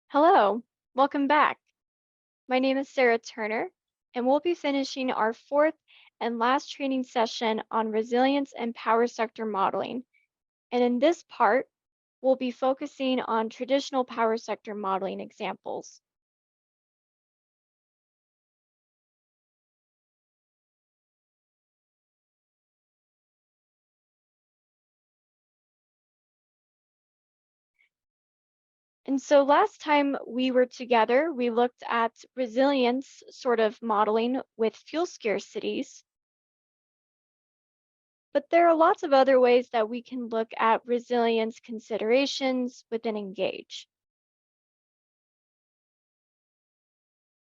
Hello, welcome back. My name is Sarah Turner, and we'll be finishing our fourth and last training session on resilience and power sector modeling. And in this part, we'll be focusing on traditional power sector modeling examples. And so last time we were together, we looked at resilience sort of modeling with fuel scarcities. But there are lots of other ways that we can look at resilience considerations within Engage.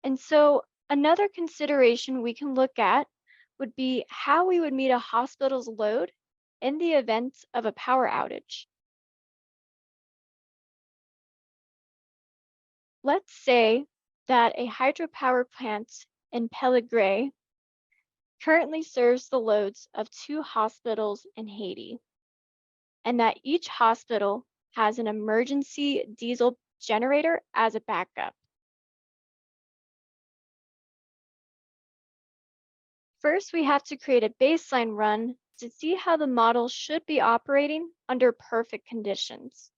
And so another consideration we can look at would be how we would meet a hospital's load in the event of a power outage. Let's say that a hydropower plant in Pellegret currently serves the loads of 2 hospitals in Haiti, and that each hospital has an emergency diesel generator as a backup. First, we have to create a baseline run to see how the model should be operating under perfect conditions.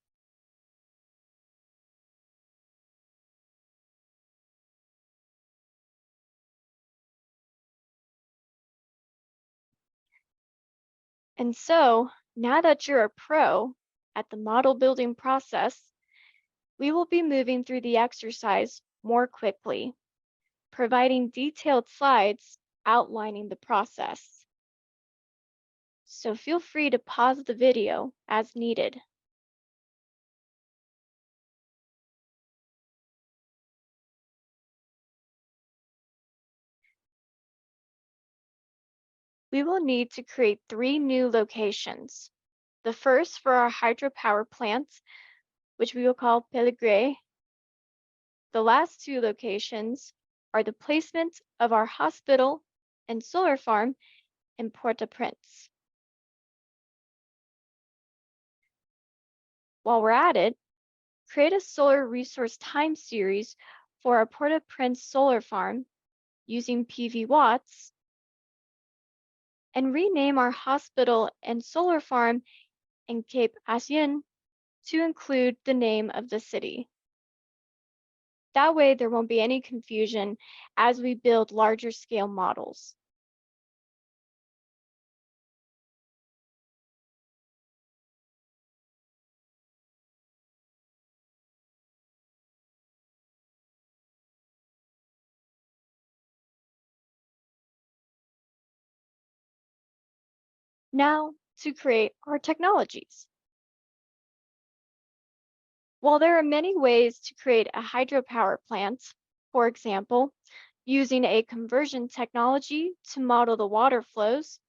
And so, now that you're a pro at the model building process, we will be moving through the exercise more quickly, providing detailed slides outlining the process. So feel free to pause the video as needed. We will need to create 3 new locations. The first for our hydropower plant, which we will call Pellegret. The last 2 locations are the placement of our hospital and solar farm in Port-au-Prince. While we're at it, create a solar resource time series for our Port-au-Prince solar farm using PV watts, and rename our hospital and solar farm in Cape Haitien to include the name of the city. That way there won't be any confusion as we build larger scale models. Now to create our technologies. While there are many ways to create a hydropower plant, for example, using a conversion technology to model the water flows,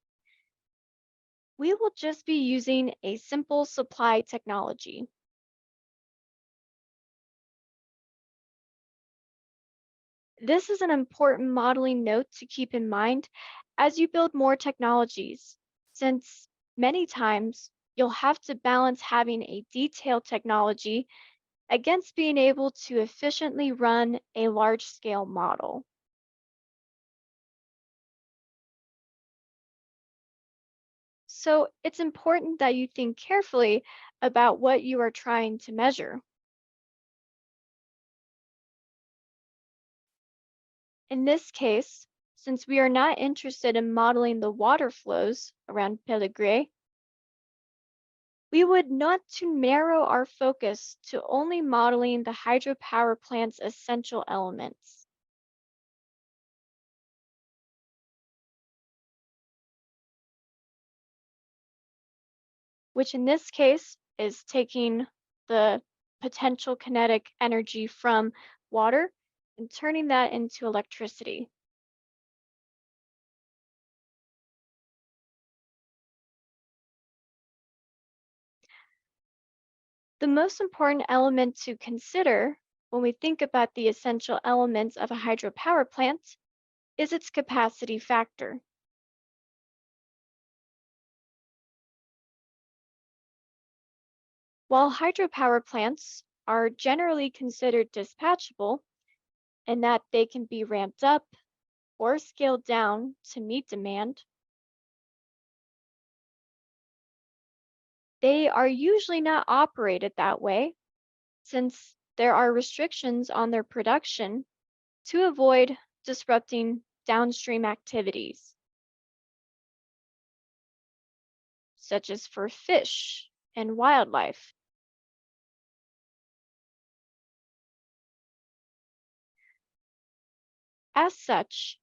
we will just be using a simple supply technology. This is an important modeling note to keep in mind as you build more technologies, since many times you'll have to balance having a detailed technology against being able to efficiently run a large-scale model. So it's important that you think carefully about what you are trying to measure. In this case, since we are not interested in modeling the water flows around Pellegret, we would want to narrow our focus to only modeling the hydropower plant's essential elements. Which in this case is taking the potential kinetic energy from water and turning that into electricity. The most important element to consider when we think about the essential elements of a hydropower plant is its capacity factor. While hydropower plants are generally considered dispatchable in that they can be ramped up or scaled down to meet demand. They are usually not operated that way since there are restrictions on their production to avoid disrupting downstream activities, such as for fish and wildlife. As such,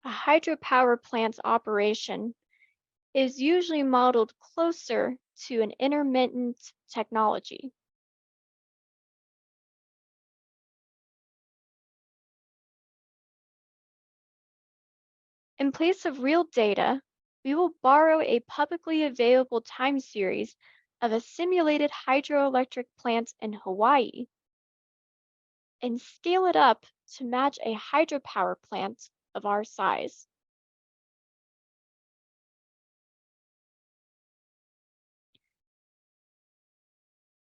a hydropower plant's operation is usually modeled closer to an intermittent technology. In place of real data, we will borrow a publicly available time series of a simulated hydroelectric plant in Hawaii and scale it up to match a hydropower plant of our size.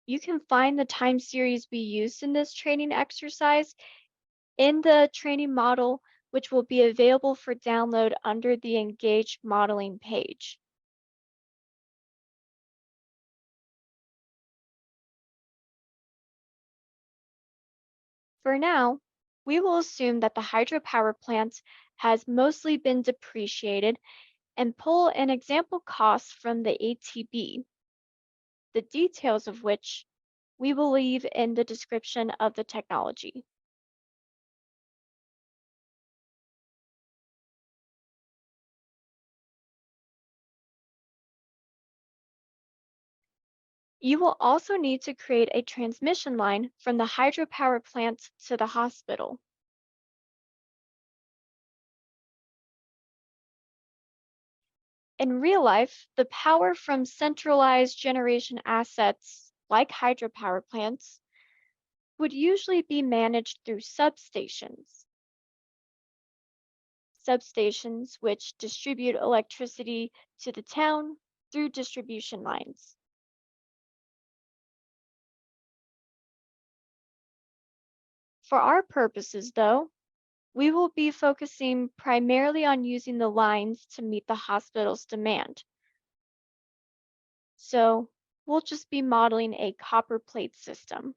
You can find the time series we used in this training exercise in the training model, which will be available for download under the Engage Modeling page. For now, we will assume that the hydropower plant has mostly been depreciated and pull an example cost from the ATB, the details of which we will leave in the description of the technology. You will also need to create a transmission line from the hydropower plant to the hospital. In real life, the power from centralized generation assets, like hydropower plants, would usually be managed through substations which distribute electricity to the town through distribution lines. For our purposes, though, we will be focusing primarily on using the lines to meet the hospital's demand. So we'll just be modeling a copper plate system.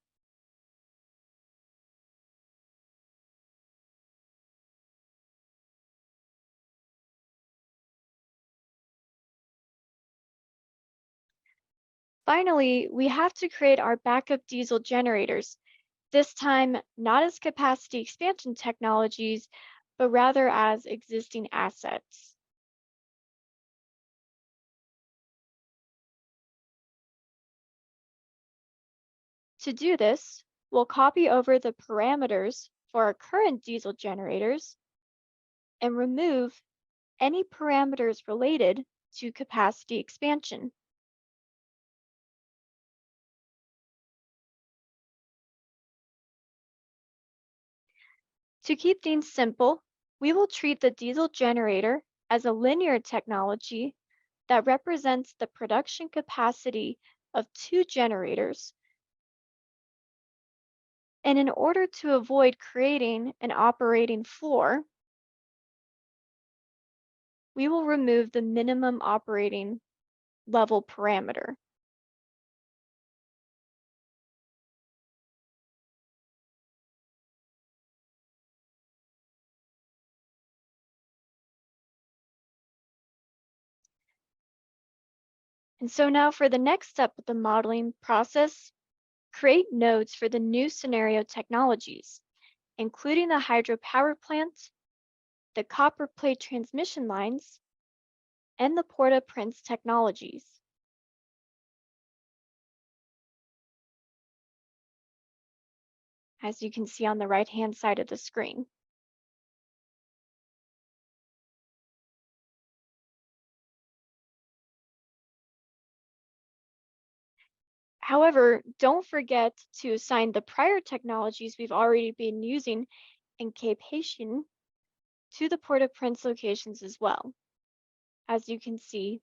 Finally, we have to create our backup diesel generators, this time not as capacity expansion technologies, but rather as existing assets. To do this, we'll copy over the parameters for our current diesel generators and remove any parameters related to capacity expansion. To keep things simple, we will treat the diesel generator as a linear technology that represents the production capacity of two generators. And in order to avoid creating an operating floor, we will remove the minimum operating level parameter. And so now for the next step of the modeling process, create nodes for the new scenario technologies, including the hydropower plant, the copper plate transmission lines, and the Port-au-Prince technologies. As you can see on the right-hand side of the screen. However, don't forget to assign the prior technologies we've already been using in Cape Haitian to the Port-au-Prince locations as well, as you can see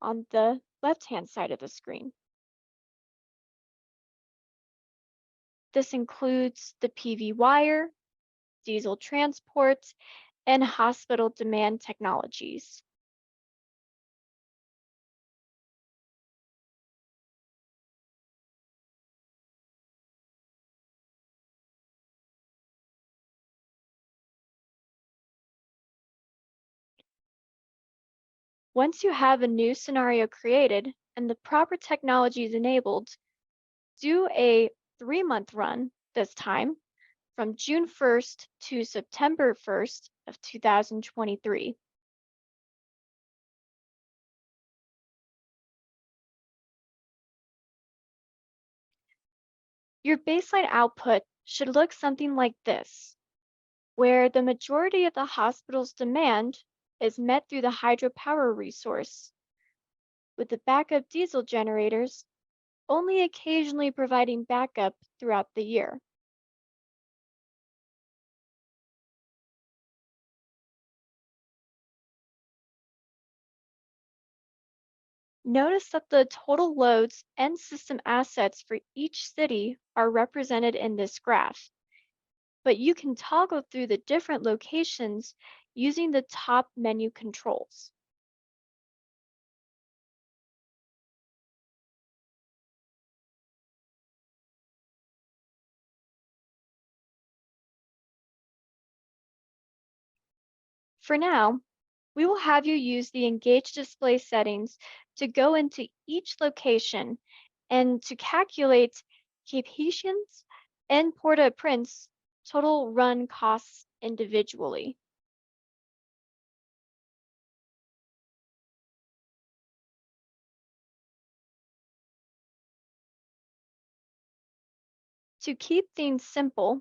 on the left-hand side of the screen. This includes the PV wire, diesel transport, and hospital demand technologies. Once you have a new scenario created and the proper technology is enabled, do a 3-month run this time from June 1st to September 1st of 2023. Your baseline output should look something like this, where the majority of the hospital's demand is met through the hydropower resource, with the backup diesel generators only occasionally providing backup throughout the year. Notice that the total loads and system assets for each city are represented in this graph, but you can toggle through the different locations using the top menu controls. For now, we will have you use the Engage Display settings to go into each location and to calculate Haitians and Port-au-Prince total run costs individually. To keep things simple,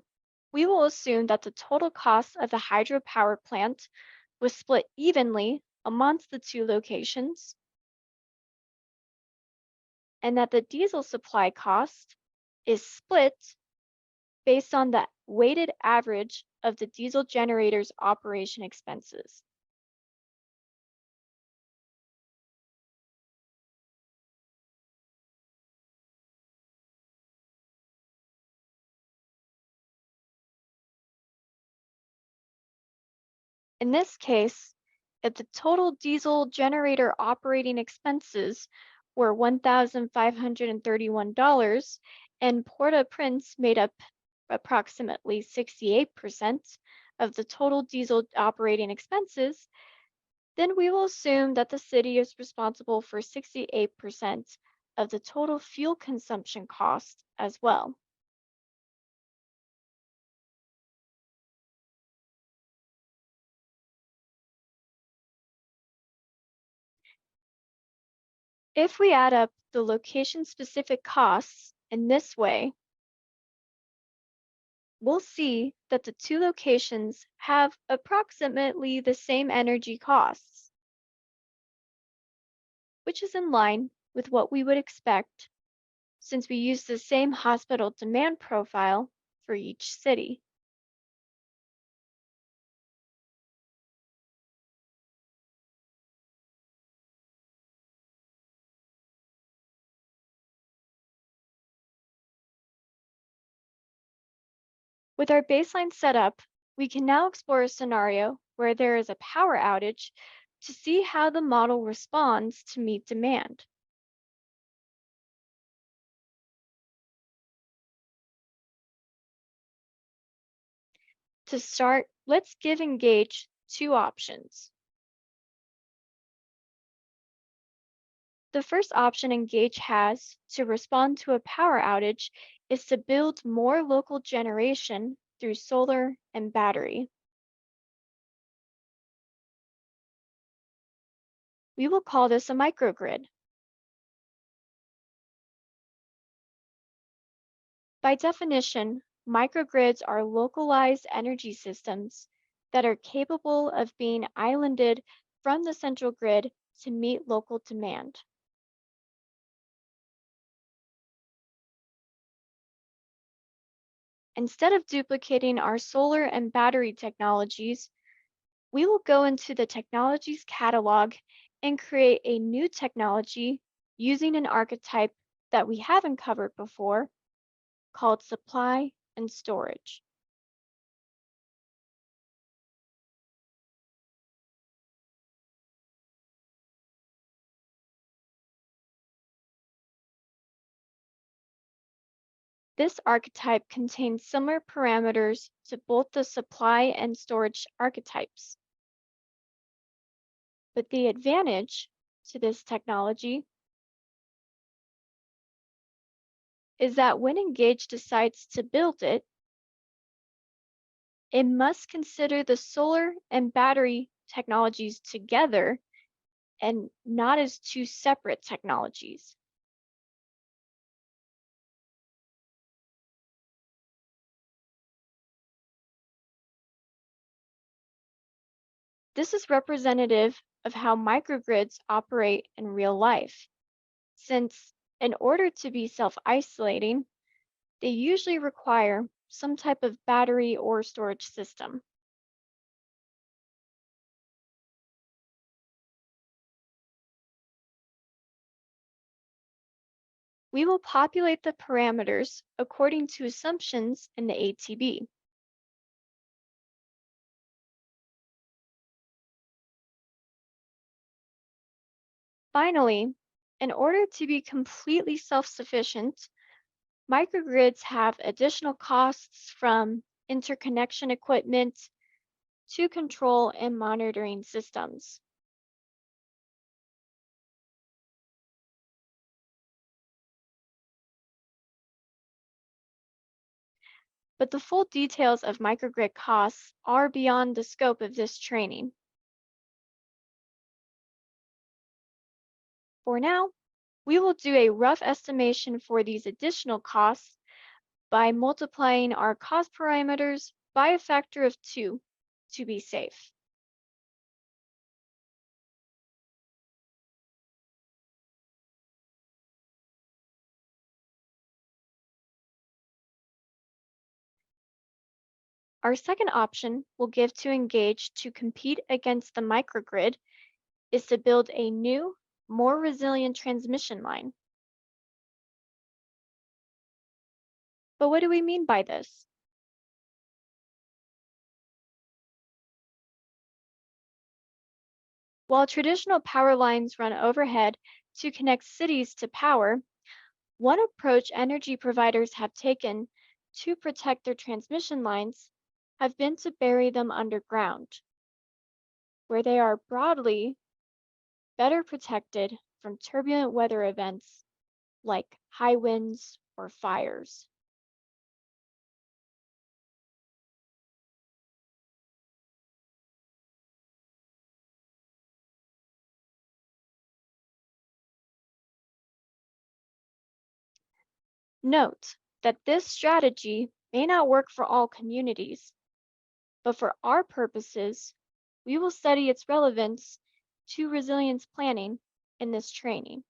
we will assume that the total cost of the hydropower plant was split evenly amongst the two locations, and that the diesel supply cost is split based on the weighted average of the diesel generator's operation expenses. In this case, if the total diesel generator operating expenses were $1,531 and Port-au-Prince made up approximately 68% of the total diesel operating expenses, then we will assume that the city is responsible for 68% of the total fuel consumption cost as well. If we add up the location-specific costs in this way, we'll see that the two locations have approximately the same energy costs, which is in line with what we would expect since we use the same hospital demand profile for each city. With our baseline set up, we can now explore a scenario where there is a power outage to see how the model responds to meet demand. To start, let's give Engage two options. The first option Engage has to respond to a power outage is to build more local generation through solar and battery. We will call this a microgrid. By definition, microgrids are localized energy systems that are capable of being islanded from the central grid to meet local demand. Instead of duplicating our solar and battery technologies, we will go into the technologies catalog and create a new technology using an archetype that we haven't covered before, called supply and storage. This archetype contains similar parameters to both the supply and storage archetypes. But the advantage to this technology is that when Engage decides to build it, it must consider the solar and battery technologies together and not as two separate technologies. This is representative of how microgrids operate in real life, since in order to be self-isolating, they usually require some type of battery or storage system. We will populate the parameters according to assumptions in the ATB. Finally, in order to be completely self-sufficient, microgrids have additional costs from interconnection equipment to control and monitoring systems. But the full details of microgrid costs are beyond the scope of this training. For now, we will do a rough estimation for these additional costs by multiplying our cost parameters by a factor of 2 to be safe. Our second option we'll give to Engage to compete against the microgrid is to build a new, more resilient transmission line. But what do we mean by this? While traditional power lines run overhead to connect cities to power, one approach energy providers have taken to protect their transmission lines have been to bury them underground, where they are broadly better protected from turbulent weather events like high winds or fires. Note that this strategy may not work for all communities, but for our purposes, we will study its relevance to resilience planning in this training.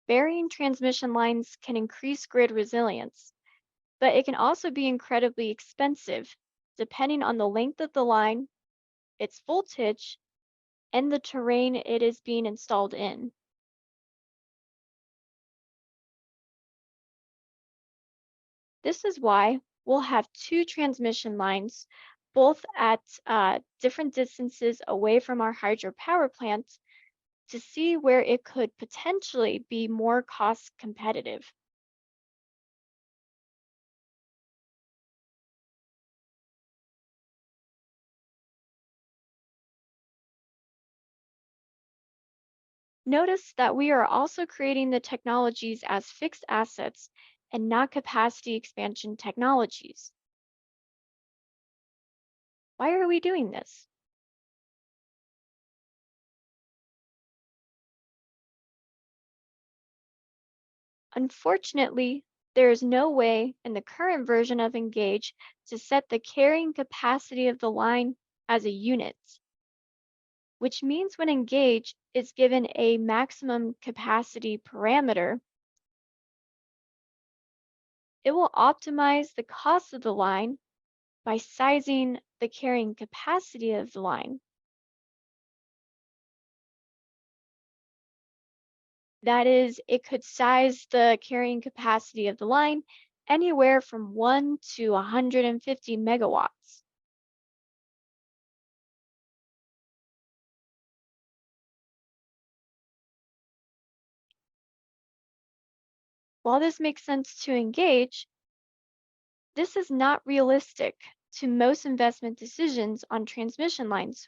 Burying transmission lines can increase grid resilience, but it can also be incredibly expensive depending on the length of the line, its voltage, and the terrain it is being installed in. This is why we'll have two transmission lines, both at different distances away from our hydropower plants to see where it could potentially be more cost competitive. Notice that we are also creating the technologies as fixed assets and not capacity expansion technologies. Why are we doing this? Unfortunately, there is no way in the current version of Engage to set the carrying capacity of the line as a unit, which means when Engage is given a maximum capacity parameter, it will optimize the cost of the line by sizing the carrying capacity of the line. That is, it could size the carrying capacity of the line anywhere from 1 to 150 megawatts. While this makes sense to engage, this is not realistic to most investment decisions on transmission lines,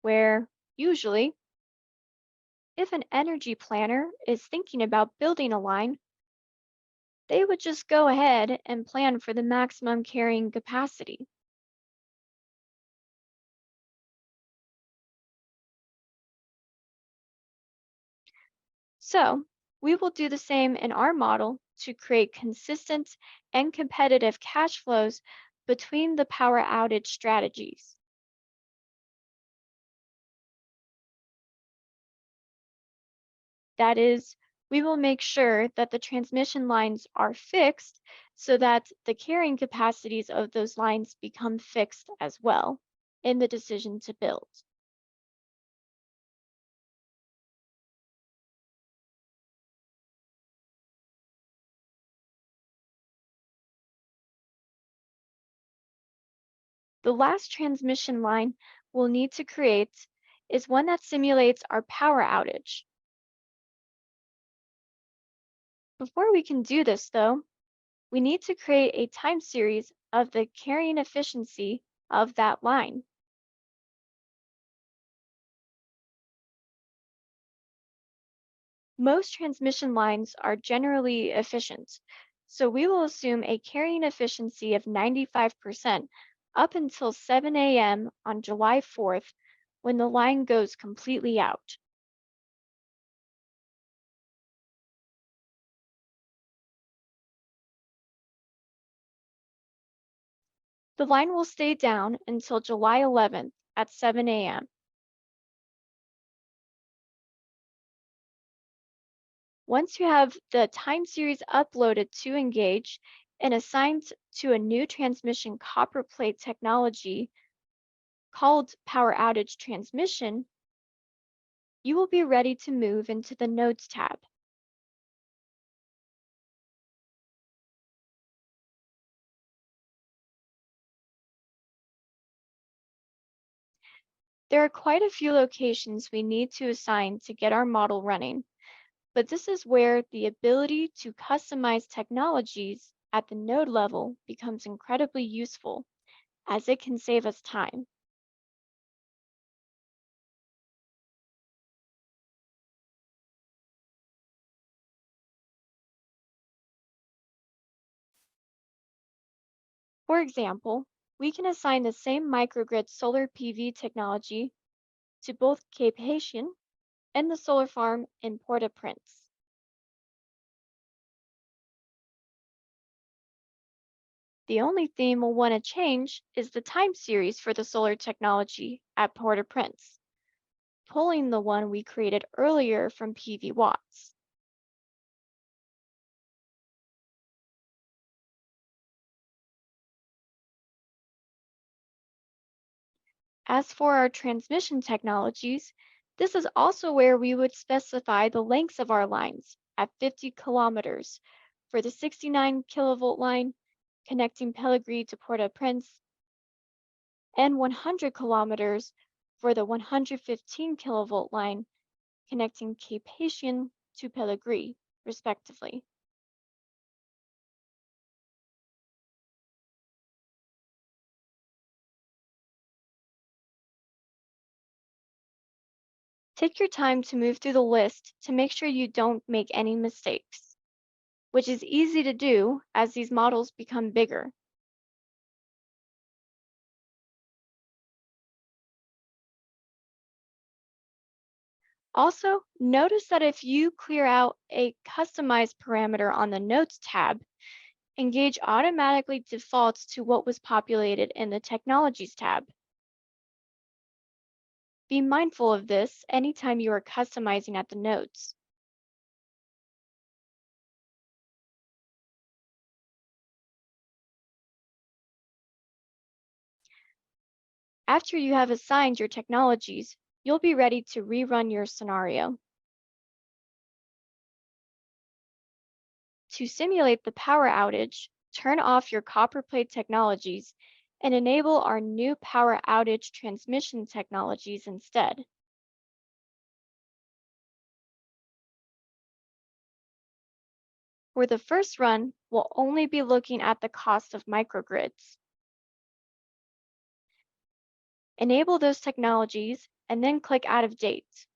where usually, if an energy planner is thinking about building a line, they would just go ahead and plan for the maximum carrying capacity. So, we will do the same in our model to create consistent and competitive cash flows between the power outage strategies. That is, we will make sure that the transmission lines are fixed so that the carrying capacities of those lines become fixed as well in the decision to build. The last transmission line we'll need to create is one that simulates our power outage. Before we can do this, though, we need to create a time series of the carrying efficiency of that line. Most transmission lines are generally efficient, so we will assume a carrying efficiency of 95% up until 7 a.m. on July 4th when the line goes completely out. The line will stay down until July 11th at 7 a.m. Once you have the time series uploaded to Engage and assigned to a new transmission copper plate technology called Power Outage Transmission, you will be ready to move into the Nodes tab. There are quite a few locations we need to assign to get our model running, but this is where the ability to customize technologies at the node level becomes incredibly useful, as it can save us time. For example, we can assign the same microgrid solar PV technology to both Cape Haitian and the solar farm in Port-au-Prince. The only thing we'll want to change is the time series for the solar technology at Port-au-Prince, pulling the one we created earlier from PV watts. As for our transmission technologies, this is also where we would specify the lengths of our lines at 50 kilometers for the 69 kilovolt line connecting Pellegrini to Port-au-Prince and 100 kilometers for the 115 kilovolt line connecting Cape Haitian to Pellegrini, respectively. Take your time to move through the list to make sure you don't make any mistakes, which is easy to do as these models become bigger. Also, notice that if you clear out a customized parameter on the Notes tab, Engage automatically defaults to what was populated in the Technologies tab. Be mindful of this anytime you are customizing at the nodes. After you have assigned your technologies, you'll be ready to rerun your scenario. To simulate the power outage, turn off your copper plate technologies and enable our new power outage transmission technologies instead. For the first run, we'll only be looking at the cost of microgrids. Enable those technologies and then click Out of Date.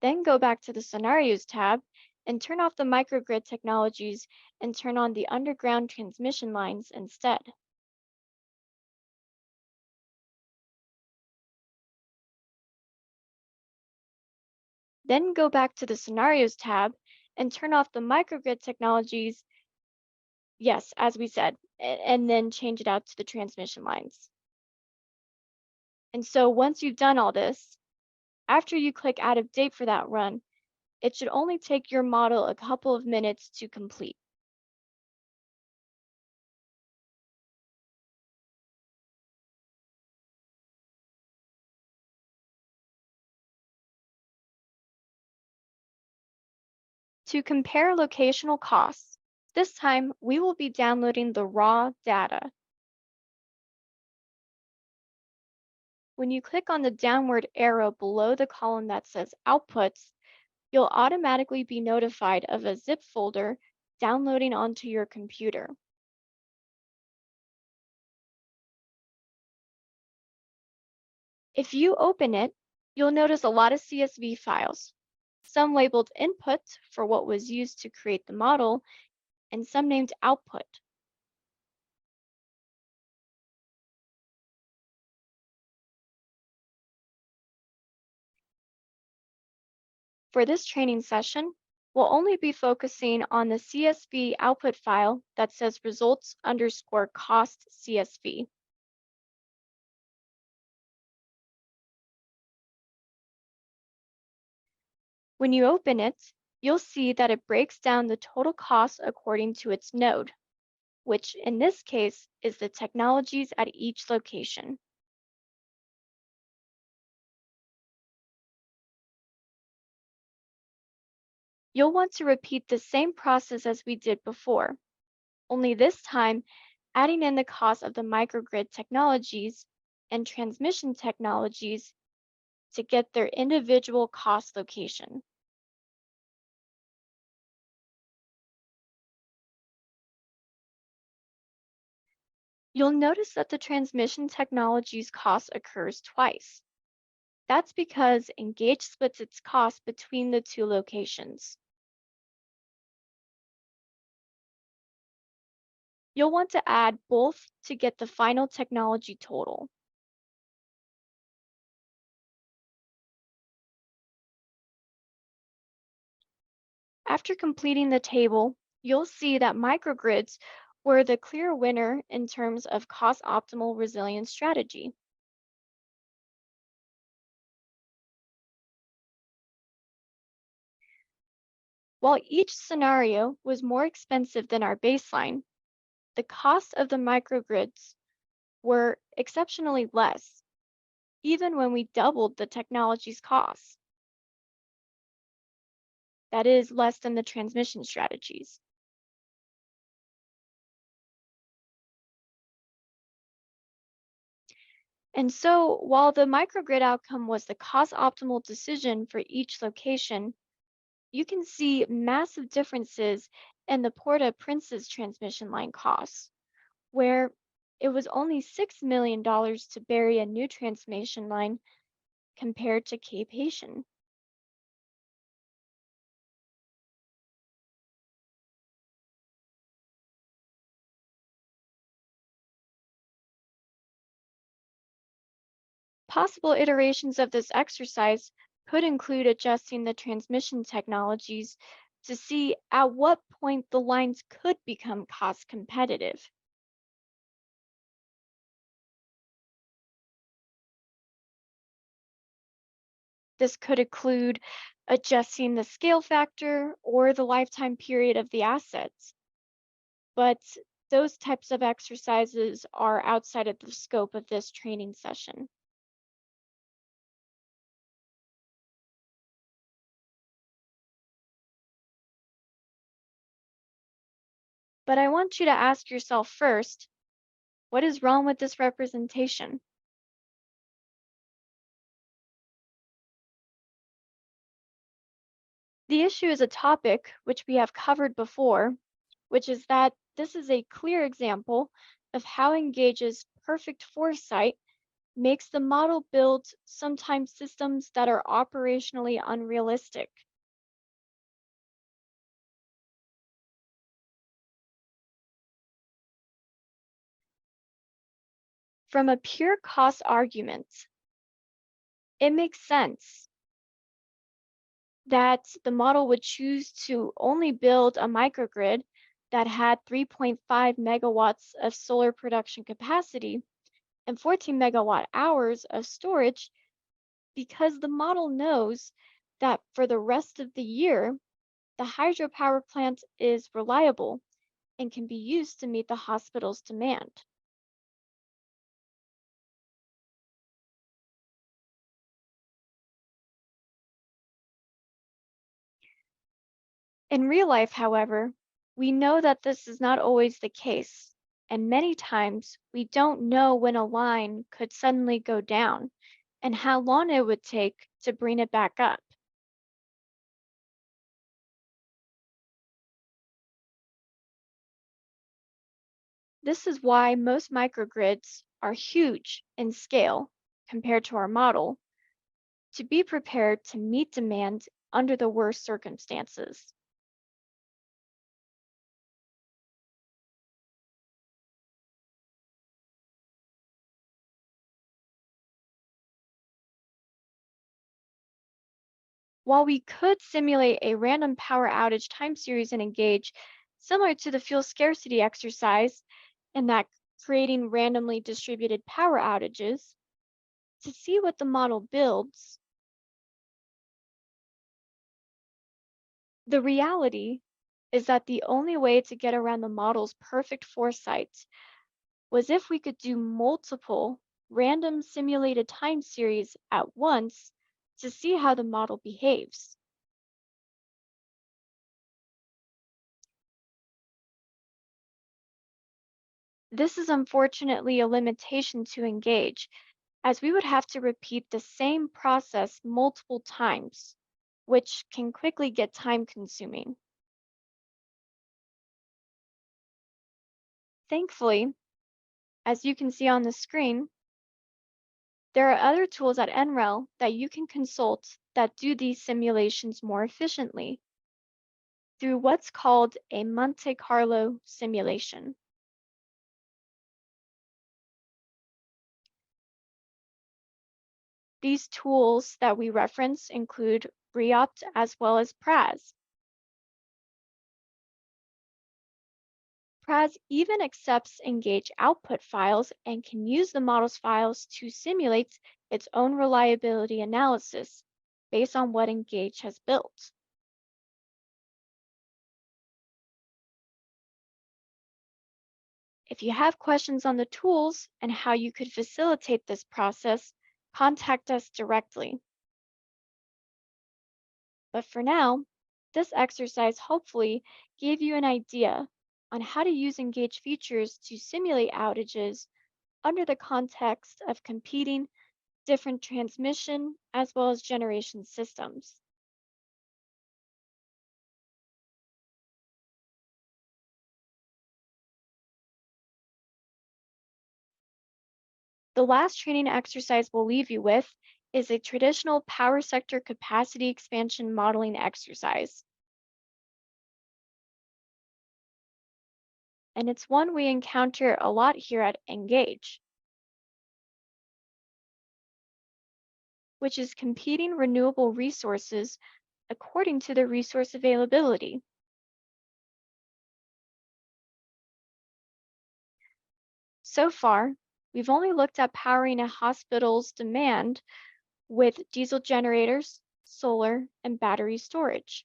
Then go back to the Scenarios tab and turn off the microgrid technologies and turn on the underground transmission lines instead. Then go back to the Scenarios tab and turn off the microgrid technologies, yes, as we said, and then change it out to the transmission lines. And so once you've done all this, after you click Out of Date for that run, it should only take your model a couple of minutes to complete. To compare locational costs, this time we will be downloading the raw data. When you click on the downward arrow below the column that says Outputs, you'll automatically be notified of a zip folder downloading onto your computer. If you open it, you'll notice a lot of CSV files, some labeled Input for what was used to create the model, and some named Output. For this training session, we'll only be focusing on the CSV output file that says results_cost CSV. When you open it, you'll see that it breaks down the total cost according to its node, which in this case is the technologies at each location. You'll want to repeat the same process as we did before, only this time adding in the cost of the microgrid technologies and transmission technologies to get their individual cost location. You'll notice that the transmission technologies cost occurs twice. That's because Engage splits its cost between the two locations. You'll want to add both to get the final technology total. After completing the table, you'll see that microgrids were the clear winner in terms of cost optimal resilience strategy. While each scenario was more expensive than our baseline, the cost of the microgrids were exceptionally less, even when we doubled the technology's costs. That is less than the transmission strategies. And so while the microgrid outcome was the cost optimal decision for each location, you can see massive differences in the Port-au-Prince's transmission line costs, where it was only $6 million to bury a new transmission line compared to Cape Haitian. Possible iterations of this exercise could include adjusting the transmission technologies to see at what point the lines could become cost competitive. This could include adjusting the scale factor or the lifetime period of the assets. But those types of exercises are outside of the scope of this training session. But I want you to ask yourself first, what is wrong with this representation? The issue is a topic which we have covered before, which is that this is a clear example of how Engage's perfect foresight makes the model build sometimes systems that are operationally unrealistic. From a pure cost argument, it makes sense that the model would choose to only build a microgrid that had 3.5 megawatts of solar production capacity and 14 megawatt hours of storage because the model knows that for the rest of the year, the hydropower plant is reliable and can be used to meet the hospital's demand. In real life, however, we know that this is not always the case, and many times we don't know when a line could suddenly go down and how long it would take to bring it back up. This is why most microgrids are huge in scale compared to our model to be prepared to meet demand under the worst circumstances. While we could simulate a random power outage time series and Engage, similar to the fuel scarcity exercise, in that creating randomly distributed power outages, to see what the model builds, the reality is that the only way to get around the model's perfect foresight was if we could do multiple random simulated time series at once to see how the model behaves. This is unfortunately a limitation to Engage, as we would have to repeat the same process multiple times, which can quickly get time consuming. Thankfully, as you can see on the screen, there are other tools at NREL that you can consult that do these simulations more efficiently through what's called a Monte Carlo simulation. These tools that we reference include BRIOPT as well as PRAS. PRAS even accepts Engage output files and can use the model's files to simulate its own reliability analysis based on what Engage has built. If you have questions on the tools and how you could facilitate this process, contact us directly. But for now, this exercise hopefully gave you an idea on how to use Engage features to simulate outages under the context of competing different transmission as well as generation systems. The last training exercise we'll leave you with is a traditional power sector capacity expansion modeling exercise. And it's one we encounter a lot here at Engage, which is competing renewable resources according to the resource availability. So far, we've only looked at powering a hospital's demand with diesel generators, solar, and battery storage.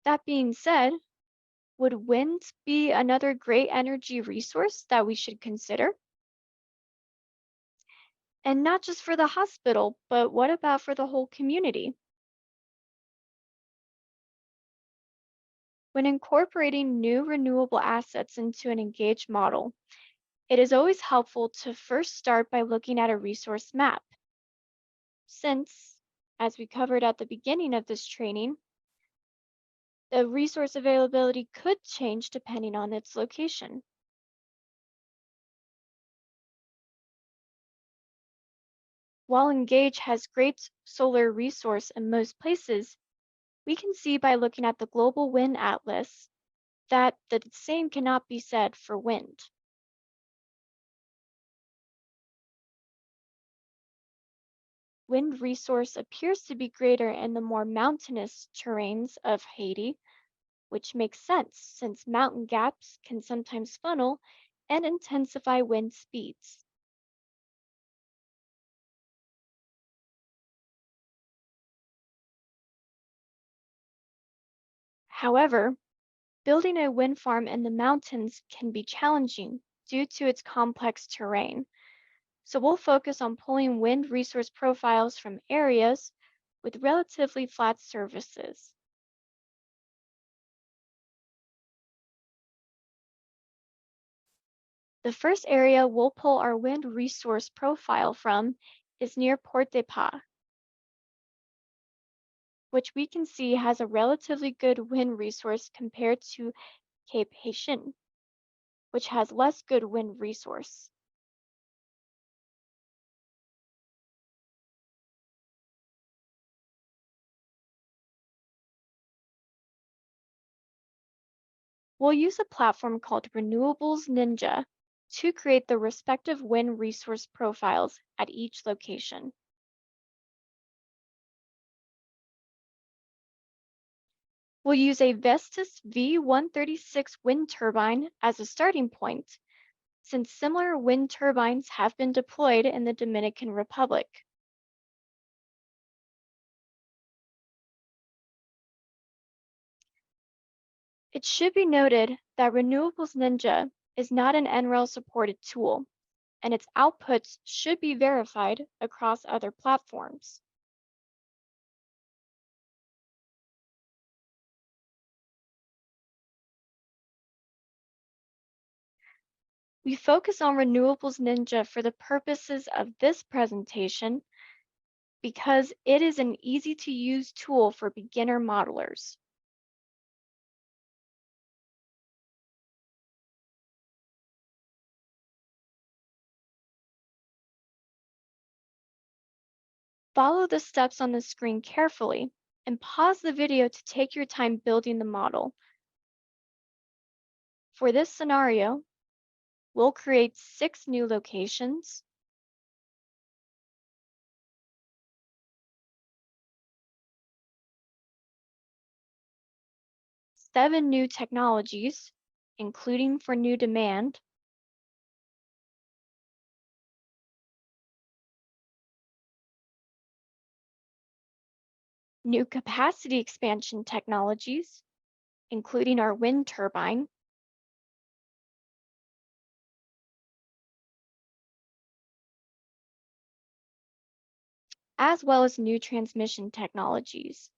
That being said, Would wind be another great energy resource that we should consider? And not just for the hospital, but what about for the whole community? When incorporating new renewable assets into an engaged model, it is always helpful to first start by looking at a resource map, since, as we covered at the beginning of this training, the resource availability could change depending on its location. While Engage has great solar resource in most places, we can see by looking at the Global Wind Atlas that the same cannot be said for wind. Wind resource appears to be greater in the more mountainous terrains of Haiti, which makes sense since mountain gaps can sometimes funnel and intensify wind speeds. However, building a wind farm in the mountains can be challenging due to its complex terrain. So we'll focus on pulling wind resource profiles from areas with relatively flat surfaces. The first area we'll pull our wind resource profile from is near Port de Pas, which we can see has a relatively good wind resource compared to Cape Haitian, which has less good wind resource. We'll use a platform called Renewables Ninja to create the respective wind resource profiles at each location. We'll use a Vestas V136 wind turbine as a starting point, since similar wind turbines have been deployed in the Dominican Republic. It should be noted that Renewables Ninja is not an NREL supported tool, and its outputs should be verified across other platforms. We focus on Renewables Ninja for the purposes of this presentation because it is an easy to use tool for beginner modelers. Follow the steps on the screen carefully and pause the video to take your time building the model. For this scenario, we'll create 6 new locations, 7 new technologies, including for new demand, new capacity expansion technologies, including our wind turbine, as well as new transmission technologies.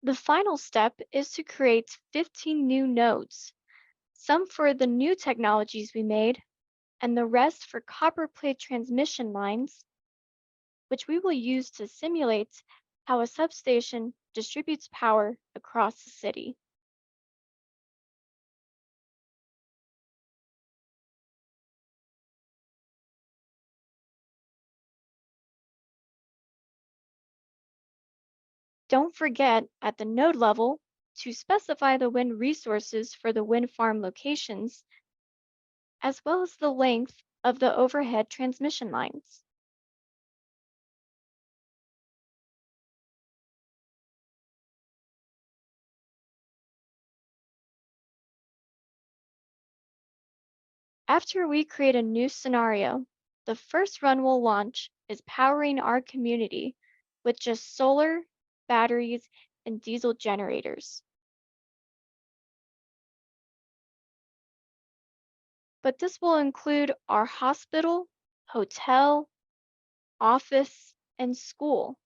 The final step is to create 15 new nodes, some for the new technologies we made, and the rest for copper plate transmission lines, which we will use to simulate how a substation distributes power across the city. Don't forget at the node level to specify the wind resources for the wind farm locations, as well as the length of the overhead transmission lines. After we create a new scenario, the first run we'll launch is powering our community with just solar, batteries, and diesel generators. But this will include our hospital, hotel, office, and school.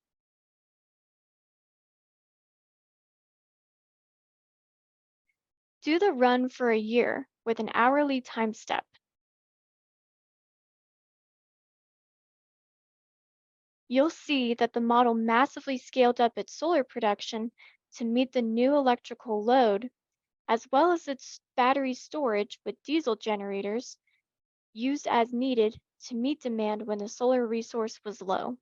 Do the run for a year with an hourly time step. You'll see that the model massively scaled up its solar production to meet the new electrical load, as well as its battery storage with diesel generators used as needed to meet demand when the solar resource was low.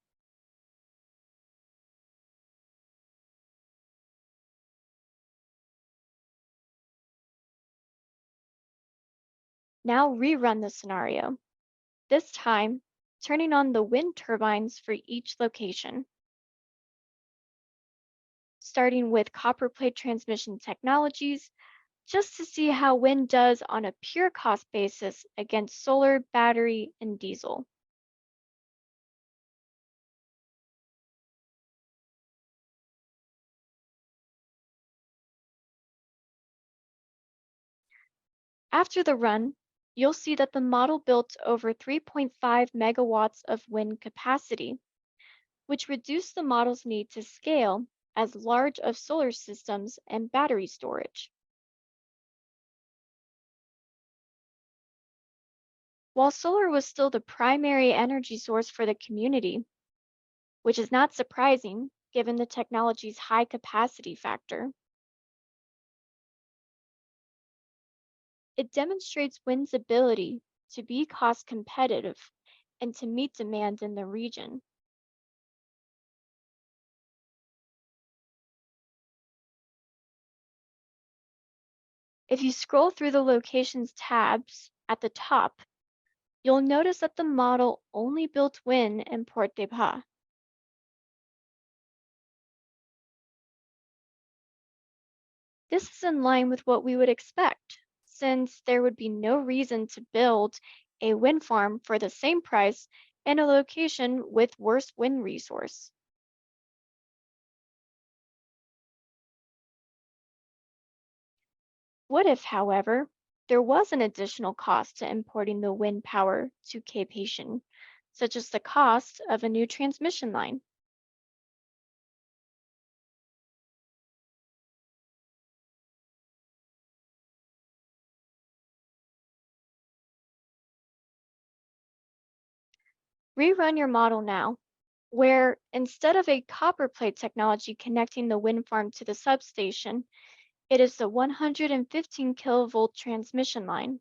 Now rerun the scenario, this time turning on the wind turbines for each location. Starting with copper plate transmission technologies, just to see how wind does on a pure cost basis against solar, battery, and diesel. After the run, you'll see that the model built over 3.5 megawatts of wind capacity, which reduced the model's need to scale as large of solar systems and battery storage. While solar was still the primary energy source for the community, which is not surprising given the technology's high capacity factor, it demonstrates wind's ability to be cost competitive and to meet demand in the region. If you scroll through the locations tabs at the top, you'll notice that the model only built wind in Port de Paix. This is in line with what we would expect, since there would be no reason to build a wind farm for the same price in a location with worse wind resource. What if, however, there was an additional cost to importing the wind power to Cape Haitian, such as the cost of a new transmission line? Rerun your model now, where instead of a copper plate technology connecting the wind farm to the substation, it is the 115 kilovolt transmission line.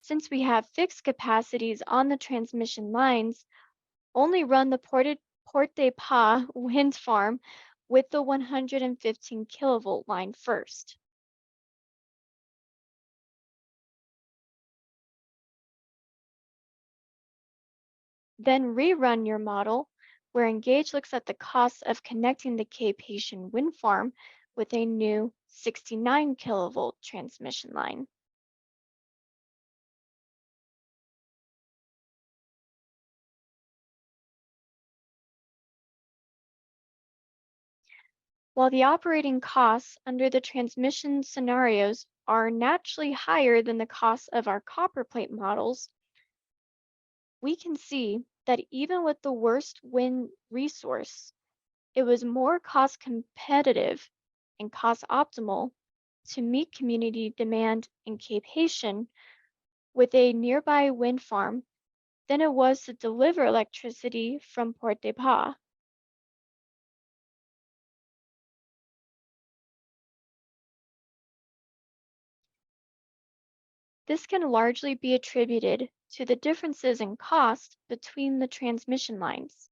Since we have fixed capacities on the transmission lines, only run the Port de Paix wind farm with the 115 kilovolt line first. Then rerun your model where Engage looks at the cost of connecting the Cape Haitian wind farm with a new 69 kilovolt transmission line. While the operating costs under the transmission scenarios are naturally higher than the costs of our copper plate models, we can see that even with the worst wind resource, it was more cost competitive and cost optimal to meet community demand in Cape Haitian with a nearby wind farm than it was to deliver electricity from Port de Paix. This can largely be attributed to the differences in cost between the transmission lines.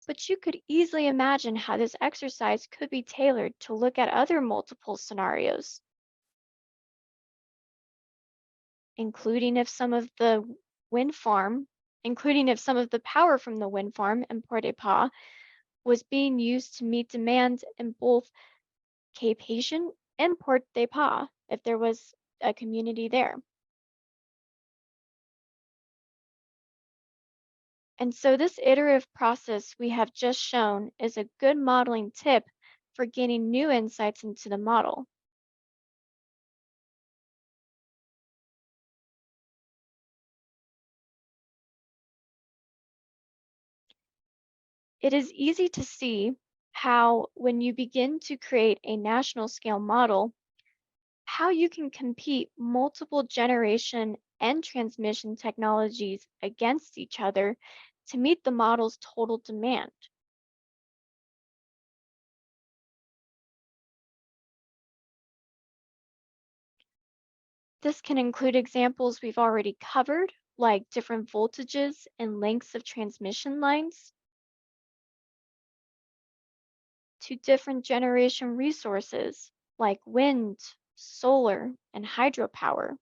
But you could easily imagine how this exercise could be tailored to look at other multiple scenarios, including if some of the wind farm, including if some of the power from the wind farm in Port de Paix was being used to meet demand in both Cape Haitian and Port de Paix if there was a community there. And so this iterative process we have just shown is a good modeling tip for gaining new insights into the model. It is easy to see how, when you begin to create a national scale model, how you can compete multiple generation and transmission technologies against each other to meet the model's total demand. This can include examples we've already covered, like different voltages and lengths of transmission lines, to different generation resources like wind, solar, and hydropower.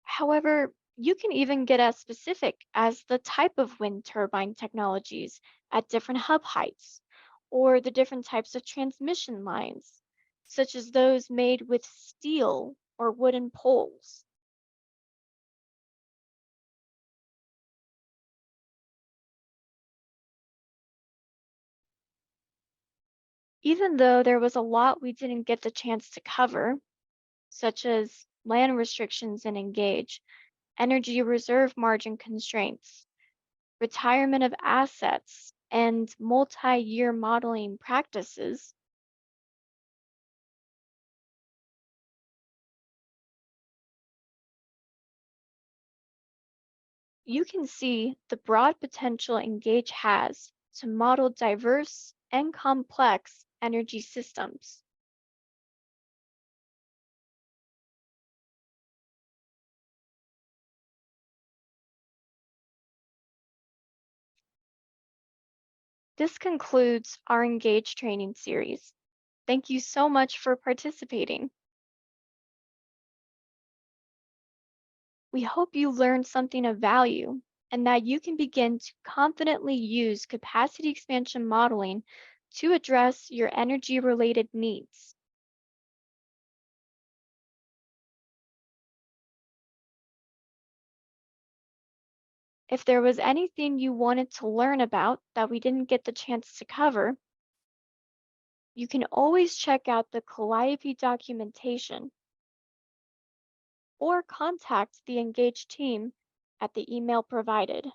However, you can even get as specific as the type of wind turbine technologies at different hub heights, or the different types of transmission lines, such as those made with steel or wooden poles. Even though there was a lot we didn't get the chance to cover, such as land restrictions and engage, energy reserve margin constraints, retirement of assets, and multi-year modeling practices, you can see the broad potential Engage has to model diverse and complex energy systems. This concludes our Engage training series. Thank you so much for participating. We hope you learned something of value and that you can begin to confidently use capacity expansion modeling to address your energy related needs. If there was anything you wanted to learn about that we didn't get the chance to cover, you can always check out the Calliope documentation or contact the Engage team at the email provided.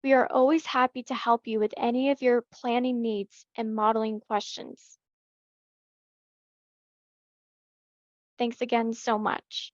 We are always happy to help you with any of your planning needs and modeling questions. Thanks again so much.